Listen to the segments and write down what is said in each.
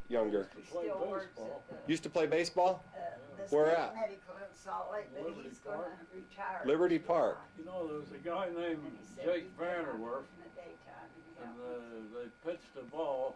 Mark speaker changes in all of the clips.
Speaker 1: younger?
Speaker 2: He still works at the,
Speaker 1: Used to play baseball?
Speaker 2: the
Speaker 1: Where
Speaker 2: state
Speaker 1: at?
Speaker 2: medical in Salt Lake, but
Speaker 3: Liberty
Speaker 2: he's gonna
Speaker 3: Park.
Speaker 2: retire.
Speaker 1: Liberty
Speaker 2: in July.
Speaker 1: Park.
Speaker 3: You know, there was a guy
Speaker 2: And
Speaker 3: named
Speaker 2: he said
Speaker 3: Jake
Speaker 2: he'd get out
Speaker 3: Vanderwerf,
Speaker 2: in the daytime and
Speaker 3: and
Speaker 2: help.
Speaker 3: they pitched the ball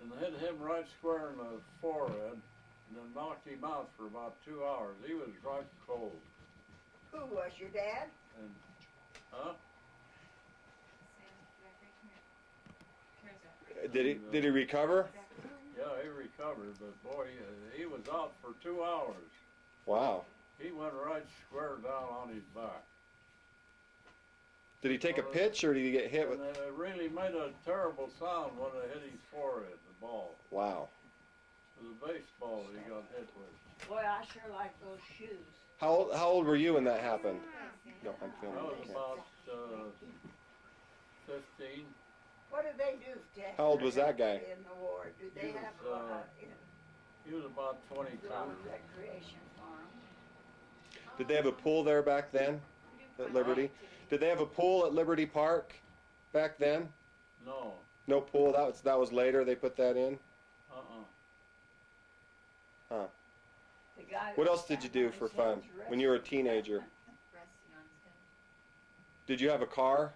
Speaker 3: and hit him right square in the forehead and then knocked him out for about 2 hours. He was right cold.
Speaker 2: Who was your dad?
Speaker 3: And, huh?
Speaker 1: Did he recover?
Speaker 3: Yeah, he recovered, but boy, he was out for 2 hours.
Speaker 1: Wow.
Speaker 3: He went right square down on his back.
Speaker 1: Did he take a pitch or did he get hit
Speaker 3: And
Speaker 1: with?
Speaker 3: it really made a terrible sound when it hit his forehead, the ball.
Speaker 1: Wow.
Speaker 3: It was a baseball he got hit with.
Speaker 2: Boy, I sure like those shoes.
Speaker 1: How old were you when that happened? No, I'm
Speaker 3: I
Speaker 1: filming.
Speaker 3: was
Speaker 1: Okay.
Speaker 3: about 15.
Speaker 2: What do they do to
Speaker 1: How old was that guy?
Speaker 2: in the war? Do they
Speaker 3: He
Speaker 2: have
Speaker 3: was,
Speaker 2: a lot
Speaker 3: He was about
Speaker 2: of
Speaker 3: 22.
Speaker 2: recreation for them?
Speaker 1: Did they have a pool there back then at Liberty? Did they have a pool at Liberty Park back then?
Speaker 3: No.
Speaker 1: No pool. That was later. They put that in.
Speaker 3: Uh-uh.
Speaker 1: Huh.
Speaker 2: The guy
Speaker 1: What
Speaker 2: that
Speaker 1: else did you do
Speaker 2: stands
Speaker 1: for
Speaker 2: on
Speaker 1: fun
Speaker 2: his head's
Speaker 1: when you were a
Speaker 2: resting.
Speaker 1: teenager? Did you have a car?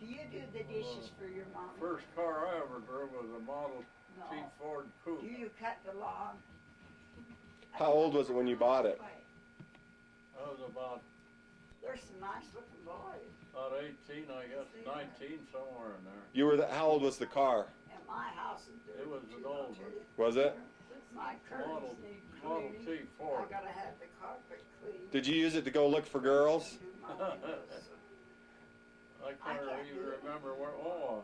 Speaker 2: Do you do the dishes for your mom?
Speaker 3: First car I ever drove was a Model T
Speaker 2: No.
Speaker 3: Ford
Speaker 2: Do
Speaker 3: Coupe.
Speaker 2: you cut the lawn?
Speaker 1: How old was it when you bought it?
Speaker 3: I was about
Speaker 2: There's some nice looking boys.
Speaker 3: 18, I guess, 19, somewhere in there.
Speaker 1: You were. How old was the car?
Speaker 2: At my house is dirty
Speaker 3: It was
Speaker 2: too,
Speaker 3: an
Speaker 2: I'll
Speaker 3: old
Speaker 2: tell
Speaker 3: one.
Speaker 2: you.
Speaker 1: Was it?
Speaker 2: My curtains need
Speaker 3: Model
Speaker 2: cleaning.
Speaker 3: T
Speaker 2: I
Speaker 3: Ford.
Speaker 2: gotta have the carpet cleaned.
Speaker 1: Did you use it to go look for girls?
Speaker 2: Do my windows.
Speaker 3: I can't even remember where. Oh,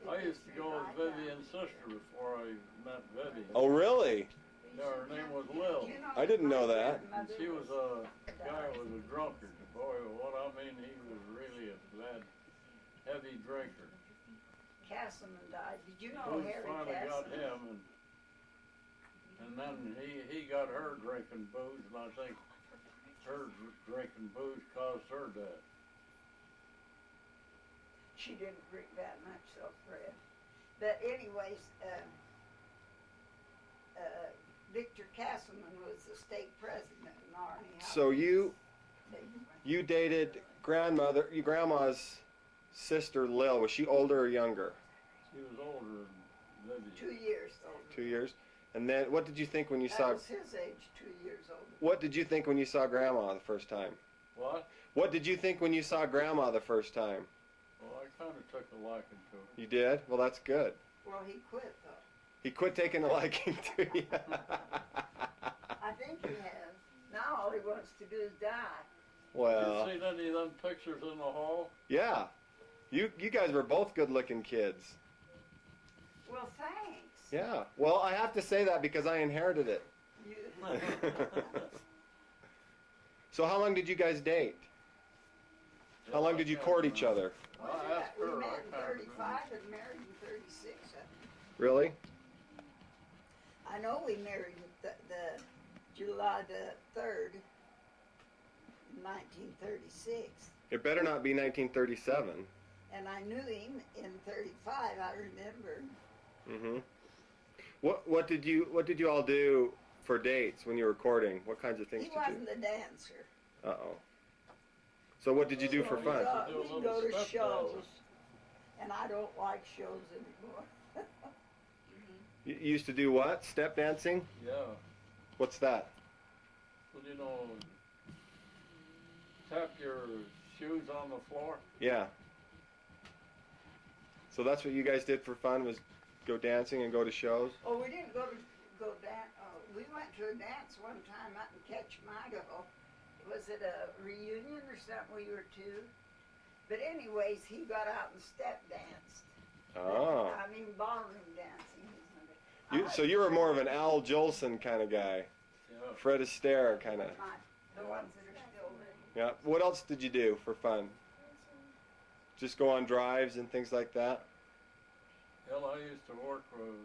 Speaker 3: I used to go with Vivian's sister before I met Vivian.
Speaker 1: Oh, really?
Speaker 3: Yeah, her name was Lil.
Speaker 2: You
Speaker 1: I didn't know
Speaker 2: my
Speaker 1: that.
Speaker 3: And
Speaker 2: grandmother
Speaker 3: she was a guy who was a drunkard. Boy, what I mean, he was really a bad, heavy drinker.
Speaker 2: Castleman died. Did you know
Speaker 3: Booze
Speaker 2: Harry
Speaker 3: finally got
Speaker 2: Castleman?
Speaker 3: him, and then he got her drinking booze, and I think her drinking booze caused her death.
Speaker 2: She didn't drink that much, so Fred. But anyways, Victor Castleman was the state president in Arnie.
Speaker 1: So you dated your grandma's sister Lil. Was she older or younger?
Speaker 3: She was older than Vivian.
Speaker 2: 2 years older.
Speaker 1: 2 years. And then, what did you think when you
Speaker 2: That
Speaker 1: saw?
Speaker 2: was his age, 2 years older.
Speaker 1: What did you think when you saw Grandma the first time?
Speaker 3: What?
Speaker 1: What did you think when you saw Grandma the first time?
Speaker 3: Well, I kind of took a liking to her.
Speaker 1: You did? Well, that's good.
Speaker 2: Well, he quit though.
Speaker 1: He quit taking a liking to you.
Speaker 2: I think he has. Now all he wants to do is die.
Speaker 1: Well,
Speaker 3: You seen any of them pictures in the hall?
Speaker 1: yeah. You guys were both good-looking kids.
Speaker 2: Well, thanks.
Speaker 1: Yeah. Well, I have to say that because I inherited it.
Speaker 2: You,
Speaker 1: So how long did you guys date? How long did you court each other?
Speaker 3: I asked
Speaker 2: we
Speaker 3: her, I
Speaker 2: met in
Speaker 3: can't remember.
Speaker 2: 35 and married in 36.
Speaker 1: Really?
Speaker 2: I know we married the July the 3rd, 1936.
Speaker 1: It better not be 1937.
Speaker 2: And I knew him in 35, I remember.
Speaker 1: Mm-hmm. What did you all do for dates when you were courting? What kinds of things
Speaker 2: He
Speaker 1: did you
Speaker 2: wasn't a dancer.
Speaker 1: do? Uh-oh. So what did you do for
Speaker 2: So
Speaker 1: fun?
Speaker 2: we go to shows, and I don't like shows anymore.
Speaker 1: You used to do what? Step dancing?
Speaker 3: Yeah.
Speaker 1: What's that?
Speaker 3: Well, you know, tap your shoes on the floor.
Speaker 1: Yeah. So that's what you guys did for fun, was go dancing and go to shows?
Speaker 2: Oh, we didn't go dance. We went to a dance one time out in Ketchum, Idaho. Was it a reunion or something? We were two. But anyways, he got out and step danced.
Speaker 1: Oh.
Speaker 2: I mean, ballroom dancing.
Speaker 1: So you were more of an Al Jolson kind of guy.
Speaker 3: Yeah.
Speaker 1: Fred Astaire kind of.
Speaker 2: The ones that are still living.
Speaker 1: Yeah. What else did you do for fun? Just go on drives and things like that?
Speaker 3: Hell, I used to work with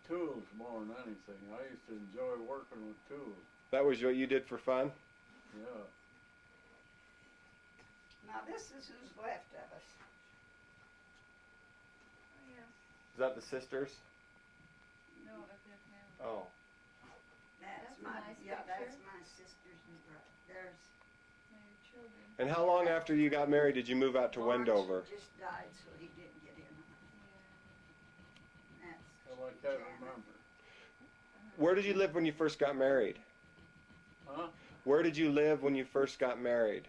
Speaker 3: tools more than anything. I used to enjoy working with tools.
Speaker 1: That was what you did for fun?
Speaker 3: Yeah.
Speaker 2: Now this is who's left of us.
Speaker 1: Is that the sisters?
Speaker 4: know of their family.
Speaker 1: Oh.
Speaker 2: That's
Speaker 4: That's a
Speaker 2: my,
Speaker 4: nice
Speaker 2: yeah, that's
Speaker 4: picture.
Speaker 2: my sisters and brother. There's
Speaker 4: Their children.
Speaker 1: And how long after you got married did you move out to
Speaker 2: Lawrence
Speaker 1: Wendover?
Speaker 2: just died, so he didn't get in on it.
Speaker 4: Yeah.
Speaker 2: That's
Speaker 3: Well, I can't
Speaker 2: Janet.
Speaker 3: remember.
Speaker 1: Where did you live when you first got married?
Speaker 3: Huh?
Speaker 1: Where did you live when you first got married?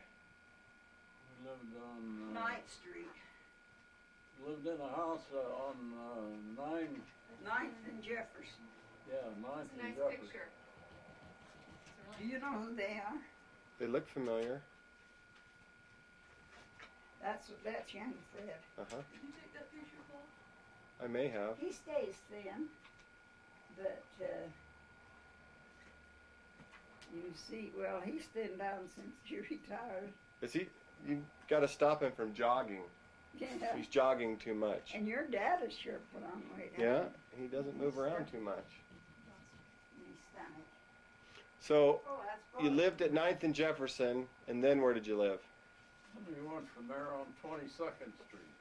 Speaker 3: We lived on,
Speaker 2: Ninth Street,
Speaker 3: lived in a house on 9,
Speaker 2: Ninth and Jefferson.
Speaker 3: yeah, 9th
Speaker 4: It's a
Speaker 3: and
Speaker 4: nice
Speaker 3: Jefferson.
Speaker 4: picture. It's a
Speaker 2: Do
Speaker 4: really
Speaker 2: you know who they are?
Speaker 1: They look familiar.
Speaker 2: That's young Fred.
Speaker 1: Uh-huh.
Speaker 4: Did you take that picture, Paul?
Speaker 1: I may have.
Speaker 2: He stays thin, but you see, well, he's thinned down since he retired.
Speaker 1: Is he? You got to stop him from jogging.
Speaker 2: Yeah.
Speaker 1: He's jogging too much.
Speaker 2: And your dad has sure put on weight.
Speaker 1: Yeah, he doesn't move around too much.
Speaker 2: In his stomach.
Speaker 1: So
Speaker 2: Oh, that's
Speaker 1: you
Speaker 2: fun.
Speaker 1: lived at 9th and Jefferson, and then where did you live?
Speaker 3: And we went from there on 22nd Street.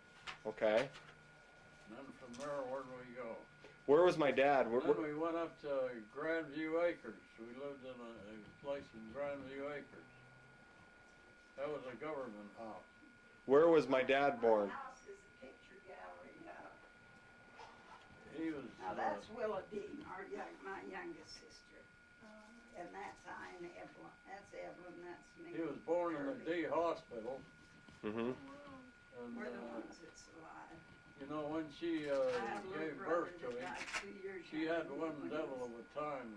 Speaker 1: Okay.
Speaker 3: And then from there, where did we go?
Speaker 1: Where was my dad?
Speaker 3: Then we went up to Grandview Acres. We lived in a place in Grandview Acres. That was a government house.
Speaker 1: Where was my dad born?
Speaker 2: My house is a picture gallery now.
Speaker 3: He was,
Speaker 2: Now that's Willa Dean, my youngest sister.
Speaker 4: Oh,
Speaker 2: And that's Ian Evelyn. That's Evelyn, that's me.
Speaker 3: he was born in a D hospital.
Speaker 1: Mm-hmm.
Speaker 4: wow.
Speaker 3: And,
Speaker 2: We're the ones that's alive.
Speaker 3: you know, when she
Speaker 2: I had a little
Speaker 3: gave
Speaker 2: brother
Speaker 3: birth to
Speaker 2: that
Speaker 3: him,
Speaker 2: died 2 years
Speaker 3: she
Speaker 2: younger
Speaker 3: had
Speaker 2: than
Speaker 3: one
Speaker 2: me when he
Speaker 3: devil
Speaker 2: was
Speaker 3: of a time.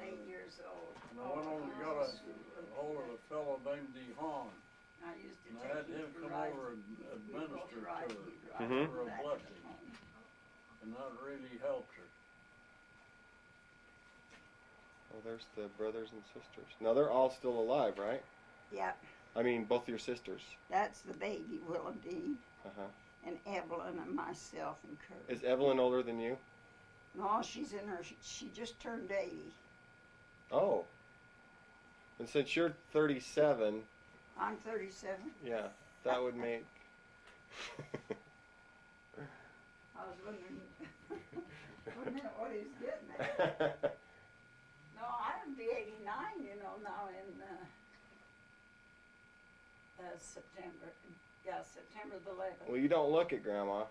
Speaker 2: 8 years old.
Speaker 3: And I went over and got a hold of a fellow named DeHaan.
Speaker 2: I used to
Speaker 3: And
Speaker 2: take
Speaker 3: I had
Speaker 2: him
Speaker 3: him
Speaker 2: for
Speaker 3: come
Speaker 2: rides.
Speaker 3: over and
Speaker 2: We'd both
Speaker 3: administer
Speaker 2: ride,
Speaker 3: to her.
Speaker 2: he'd ride
Speaker 1: Mhm.
Speaker 3: For a
Speaker 2: back to the
Speaker 3: blessing.
Speaker 2: home.
Speaker 3: And that really helped her.
Speaker 1: Oh, there's the brothers and sisters. Now they're all still alive, right?
Speaker 2: Yeah,
Speaker 1: I mean, both your sisters.
Speaker 2: that's the baby, Willa Dean,
Speaker 1: Uh-huh.
Speaker 2: and Evelyn and myself and Kurt.
Speaker 1: Is Evelyn older than you?
Speaker 2: No, she's in her, she just turned 80.
Speaker 1: Oh. And since you're 37,
Speaker 2: I'm 37.
Speaker 1: yeah, that would make...
Speaker 2: I was wondering, what he's getting at. No, I'd be 89, you know, now in September. Yeah, September the 11th.
Speaker 1: Well, you don't look it, Grandma.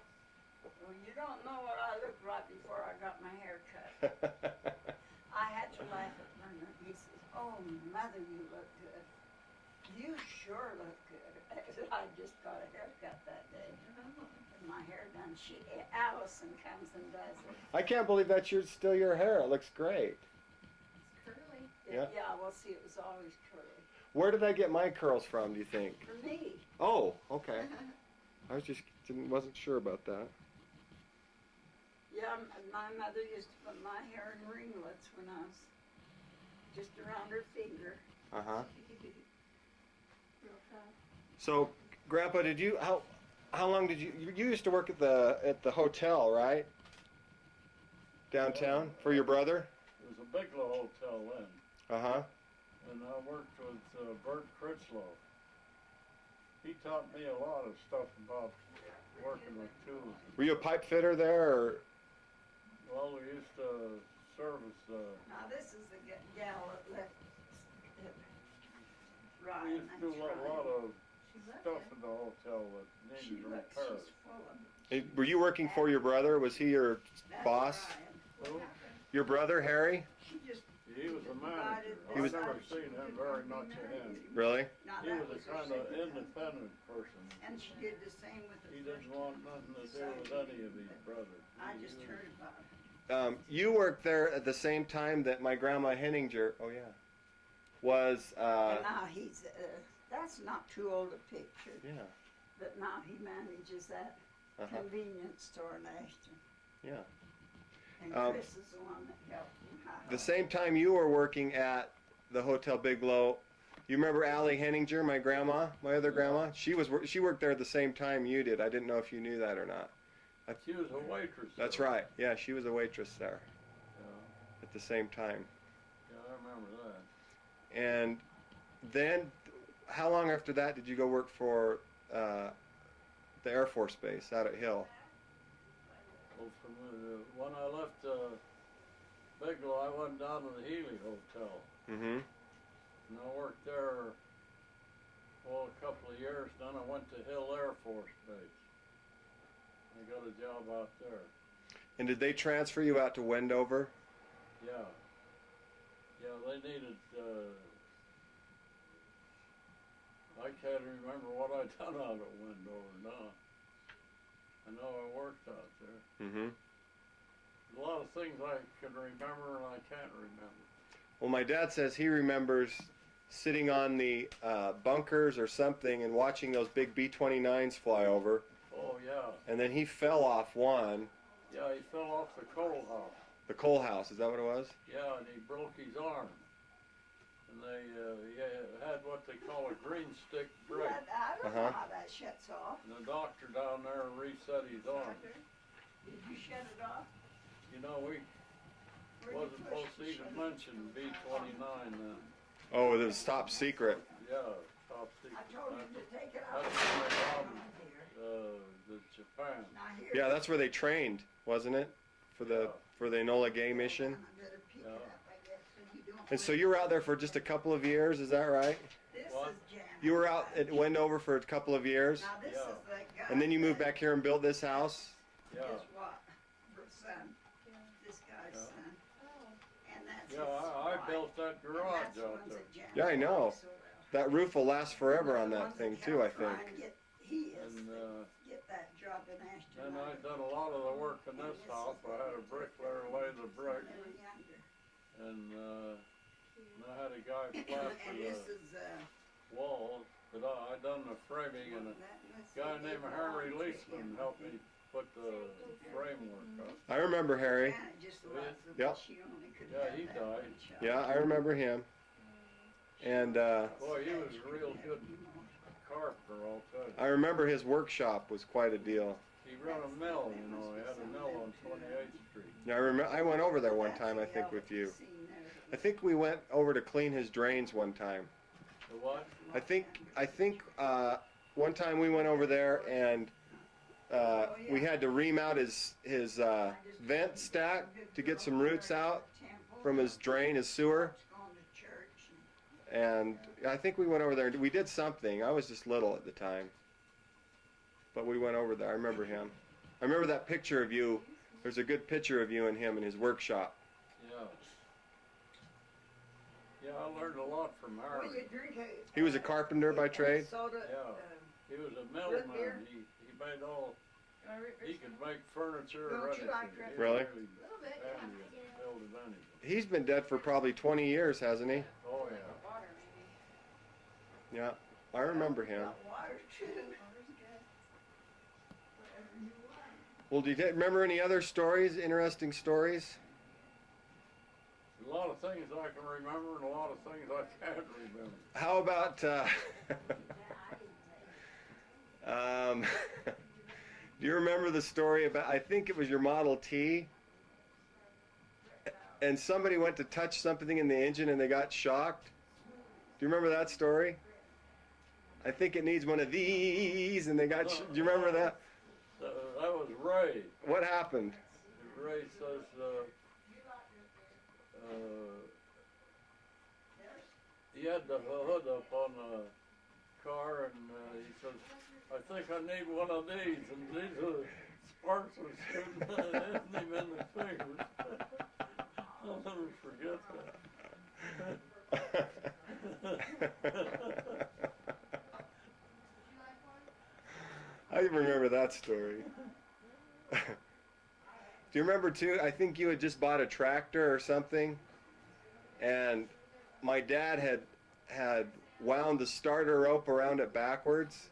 Speaker 2: Well, you don't know what I looked right before I got my hair cut. I had to laugh at Vernon. He says, "Oh, Mother, you look good. You sure look good." I just got a haircut that day. My hair done. Allison comes and does it.
Speaker 1: I can't believe that's still your hair. It looks great.
Speaker 4: It's curly.
Speaker 1: Yeah.
Speaker 2: Yeah, well, see, it was always curly.
Speaker 1: Where did I get my curls from, do you think?
Speaker 2: For me,
Speaker 1: Oh, okay. I wasn't sure about that.
Speaker 2: yeah, my mother used to put my hair in ringlets when I was just around her finger.
Speaker 1: Uh-huh.
Speaker 4: Real tough.
Speaker 1: So, Grandpa, how long did you used to work at the hotel, right? Downtown for your brother?
Speaker 3: It was a Bigelow Hotel then.
Speaker 1: Uh-huh.
Speaker 3: And I worked with Bert Critchlow. He taught me a lot of stuff about working with tools.
Speaker 1: Were you a pipe fitter there, or?
Speaker 3: Well, we used to service,
Speaker 2: Now, this is the gal that left
Speaker 3: we
Speaker 2: Ryan.
Speaker 3: used to do
Speaker 2: That's
Speaker 3: a lot
Speaker 2: Ryan.
Speaker 3: of
Speaker 4: She left
Speaker 3: stuff
Speaker 4: it.
Speaker 3: in the hotel that
Speaker 2: She
Speaker 3: needed
Speaker 2: looks,
Speaker 3: repair.
Speaker 2: she's full of.
Speaker 1: Were you working for your brother? Was he your
Speaker 2: That's
Speaker 1: boss?
Speaker 2: Ryan.
Speaker 4: What
Speaker 3: Well,
Speaker 4: happened?
Speaker 1: Your brother, Harry?
Speaker 2: She just,
Speaker 3: he was a manager.
Speaker 1: He was-
Speaker 3: I've never seen him very much of him.
Speaker 1: Really?
Speaker 2: now
Speaker 3: He
Speaker 2: that
Speaker 3: was a
Speaker 2: her
Speaker 3: kind of
Speaker 2: second
Speaker 3: independent person.
Speaker 2: husband. And she did the same with the
Speaker 3: He
Speaker 2: first
Speaker 3: didn't want nothing to do with any of his brothers.
Speaker 2: I
Speaker 3: He
Speaker 2: just
Speaker 3: was-
Speaker 2: heard about it.
Speaker 1: You worked there at the same time that my grandma Henninger, oh yeah, was,
Speaker 2: And now he's, that's not too old a picture,
Speaker 1: yeah,
Speaker 2: but now he manages that
Speaker 1: uh-huh,
Speaker 2: convenience store in Ashton.
Speaker 1: yeah.
Speaker 2: And
Speaker 1: Um,
Speaker 2: Chris is the one that helped him.
Speaker 1: The same time you were working at the Hotel Bigelow, you remember Allie Henninger, my grandma, my other grandma? She worked there at the same time you did. I didn't know if you knew that or not.
Speaker 3: She was a waitress.
Speaker 1: That's
Speaker 3: there.
Speaker 1: right. Yeah, she was a waitress there
Speaker 3: Yeah,
Speaker 1: at the same time.
Speaker 3: yeah, I remember that.
Speaker 1: And then, how long after that did you go work for the Air Force Base out at Hill?
Speaker 3: Well, from when I left Bigelow, I went down to the Healy Hotel,
Speaker 1: Mm-hmm.
Speaker 3: and I worked there, well, a couple of years. Then I went to Hill Air Force Base. I got a job out there.
Speaker 1: And did they transfer you out to Wendover?
Speaker 3: Yeah. Yeah, they needed, I can't remember what I done out at Wendover now. I know I worked out there.
Speaker 1: Mm-hmm.
Speaker 3: A lot of things I can remember and I can't remember.
Speaker 1: Well, my dad says he remembers sitting on the bunkers or something and watching those big B-29s fly over.
Speaker 3: Oh, yeah.
Speaker 1: And then he fell off one,
Speaker 3: Yeah, he fell off the coal house.
Speaker 1: the coal house. Is that what it was?
Speaker 3: Yeah, and he broke his arm. And they he had what they call a green stick break.
Speaker 2: I don't know how that shuts off.
Speaker 3: And the doctor down there reset his arm.
Speaker 2: Did you shut it off?
Speaker 3: You know, we
Speaker 2: Where'd you
Speaker 3: wasn't
Speaker 2: push
Speaker 3: supposed to
Speaker 2: to
Speaker 3: even
Speaker 2: shut it?
Speaker 3: mention B-29 then.
Speaker 1: Oh, it was top secret.
Speaker 3: Yeah, top secret.
Speaker 2: I told him to take it out.
Speaker 3: That's my problem.
Speaker 2: Here.
Speaker 3: The Japan.
Speaker 2: Now here.
Speaker 1: Yeah, that's where they trained, wasn't it? For the Enola Gay mission.
Speaker 2: I better pick it
Speaker 3: Yeah.
Speaker 2: up, I guess, so you don't
Speaker 1: And so you were out there for just a couple of years, is that right?
Speaker 2: This
Speaker 3: What?
Speaker 2: is Janet.
Speaker 1: You were out at Wendover for a couple of years,
Speaker 2: Now this
Speaker 3: Yeah.
Speaker 2: is that guy.
Speaker 1: and then you moved
Speaker 2: that
Speaker 1: back here and built this house.
Speaker 3: Yeah.
Speaker 2: Is what? Her son.
Speaker 4: Yeah.
Speaker 2: This guy's
Speaker 3: Yeah.
Speaker 2: son.
Speaker 4: Oh.
Speaker 2: And that's
Speaker 3: Yeah,
Speaker 2: his
Speaker 3: I
Speaker 2: wife.
Speaker 3: built that
Speaker 2: And
Speaker 3: garage
Speaker 2: that's the
Speaker 3: out
Speaker 2: ones
Speaker 3: there.
Speaker 2: that Janet
Speaker 1: Yeah, I know.
Speaker 2: likes so well.
Speaker 1: That roof will last forever on
Speaker 2: The
Speaker 1: that
Speaker 2: ones
Speaker 1: thing
Speaker 2: that
Speaker 1: too, I
Speaker 2: helped try
Speaker 1: think.
Speaker 2: and get his,
Speaker 3: And
Speaker 2: get that job in Ashton.
Speaker 3: then I done a lot of the work in this house. I had a bricklayer lay the brick,
Speaker 2: They were younger.
Speaker 3: and I had a guy plaster
Speaker 2: And this
Speaker 3: the
Speaker 2: is,
Speaker 3: walls. But I done the framing, and a guy named Harry Leisman helped me put the framework up.
Speaker 1: I remember Harry.
Speaker 2: Janet just loves them,
Speaker 1: Yep.
Speaker 2: but she only could
Speaker 3: Yeah,
Speaker 2: have
Speaker 3: he
Speaker 2: that
Speaker 3: died.
Speaker 2: one child.
Speaker 1: Yeah, I remember him. And
Speaker 3: Boy, he was a real good carpenter, I'll tell you.
Speaker 1: I remember his workshop was quite a deal.
Speaker 3: He run a mill, you know. He had a mill on 28th Street.
Speaker 1: Yeah, I remember. I went over there one
Speaker 2: That's
Speaker 1: time, I
Speaker 2: the
Speaker 1: think,
Speaker 2: yellow
Speaker 1: with you.
Speaker 2: scene there.
Speaker 1: I think we went over to clean his drains one time.
Speaker 3: The what?
Speaker 1: I think one time we went over there and we had to ream out his vent stack to get some roots out from his drain, his sewer.
Speaker 2: Going to church
Speaker 1: And I think we went over there and we did something. I was just little at the time. But we went over there. I remember him. I remember that picture of you. There's a good picture of you and him in his workshop.
Speaker 3: Yeah. Yeah, I learned a lot from
Speaker 2: Well,
Speaker 3: Harry.
Speaker 2: you drink
Speaker 1: He was a carpenter by trade.
Speaker 2: Soda,
Speaker 3: Yeah. He was a
Speaker 2: Root beer?
Speaker 3: middleman. He made all.
Speaker 4: Can I read
Speaker 3: He could make furniture
Speaker 2: Don't
Speaker 3: or
Speaker 2: you
Speaker 3: anything.
Speaker 2: like that?
Speaker 3: He was
Speaker 1: Really?
Speaker 4: a little bit, yeah.
Speaker 3: handy at building anything.
Speaker 1: He's been dead for probably 20 years, hasn't he?
Speaker 3: Oh yeah.
Speaker 4: Water, maybe.
Speaker 1: Yeah, I remember him.
Speaker 2: got water too.
Speaker 4: Water's good.
Speaker 2: Whatever you want.
Speaker 1: Well, do you remember any other stories, interesting stories?
Speaker 3: A lot of things I can remember and a lot of things I can't remember.
Speaker 1: How about, do you remember the story about, I think it was your Model T, and somebody went to touch something in the engine and they got shocked? Do you remember that story? I think it needs one of these, and they got, do you remember that?
Speaker 3: That was Ray.
Speaker 1: What happened?
Speaker 3: Ray says, he had the hood up on the car, and he says, I think I need one of these, and these are sparks were shooting hitting him in the fingers. I'll never forget that.
Speaker 1: I remember that story. Do you remember too? I think you had just bought a tractor or something, and my dad had wound the starter rope around it backwards.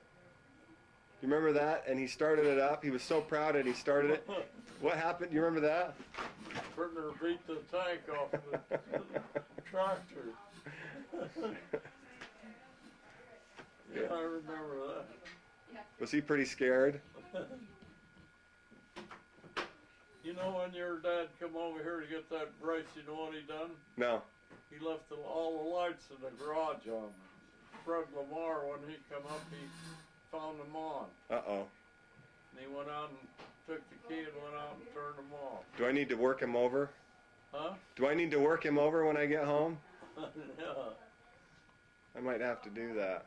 Speaker 1: Do you remember that? And he started it up. He was so proud and he started it. What happened? Do you remember that?
Speaker 3: Partner beat the tank off the tractor. Yeah, I remember that.
Speaker 1: Was he pretty scared?
Speaker 3: You know when your dad come over here to get that brace, you know what he done?
Speaker 1: No.
Speaker 3: He left all the lights in the garage on. Fred Lamar, when he come up, he found them on.
Speaker 1: Uh-oh.
Speaker 3: And he went out and took the key and went out and turned them off.
Speaker 1: Do I need to work him over?
Speaker 3: Huh?
Speaker 1: Do I need to work him over when I get home?
Speaker 3: Yeah.
Speaker 1: I might have to do that.